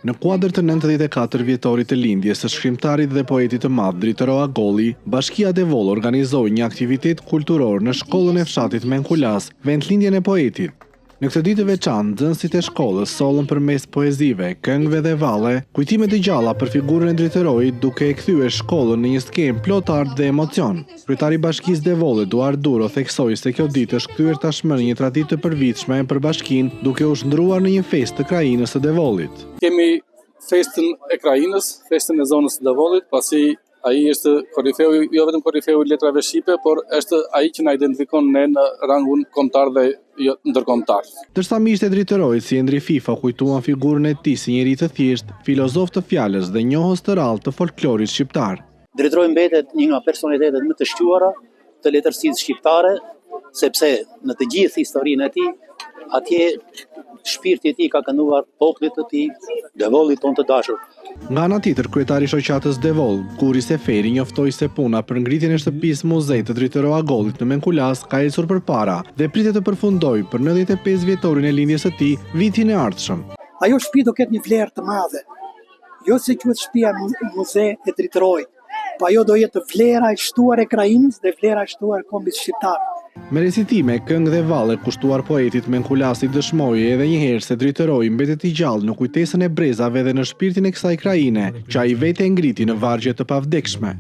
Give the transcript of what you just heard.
Në kuadër të 94 vjetorit të lindjes së shkrimtarit dhe poetit të madh Dritëro Agolli, Bashkia Devol organizoi një aktivitet kulturor në shkollën e fshatit Menkulas, vendlindjen e poetit. Në këtë ditë të veçantë, nxënësit e shkollës sollën përmes poezive, këngëve dhe valle, kujtime të gjalla për figurën e Dritëroit, duke e kthyer shkollën në një skemë plot art dhe emocion. Kryetari i Bashkisë Devol, Eduard Duro, theksoi se kjo ditë është kthyer tashmë në një traditë të përditshme për bashkinë, duke u shndruar në një festë të krajinës së Devolit. Kemi festën e krajinës, festën e zonës së Devolit, pasi ai është korifeu, jo vetëm korifeu i letrave shqipe, por është ai që na identifikon ne në rangun kombëtar dhe jo ndërkombëtar. Ndërsa miqtë e Dritëroit si Endri Fifa kujtuan figurën e tij si njeri të thjeshtë, filozof të fjalës dhe njohës të rrallë të folklorit shqiptar. Dritëroi mbetet një nga personalitetet më të shquara të letërsisë shqiptare, sepse në të gjithë historinë e tij, atje shpirti i tij ka kënduar popullit të tij, Devolit tonë të dashur. Nga ana tjetër, kryetari i shoqatës Devol, Guri Seferi, njoftoi se puna për ngritjen e shtëpisë muzej të Dritëro Agollit në Menkulas ka ecur përpara dhe pritet të përfundojë për 95 vjetorin e lindjes së tij vitin e ardhshëm. Ajo shtëpi do ketë një vlerë të madhe. Jo se quhet shtëpia muze e Dritëroit, po ajo do jetë vlera e shtuar e krajinës dhe vlera e shtuar e kombit shqiptar. Me recitime, këngë dhe valle kushtuar poetit Menkulasi dëshmoi edhe një herë se Dritëroi mbetet i gjallë në kujtesën e brezave dhe në shpirtin e kësaj krajine, që ai vetë e ngriti në vargje të pavdekshme.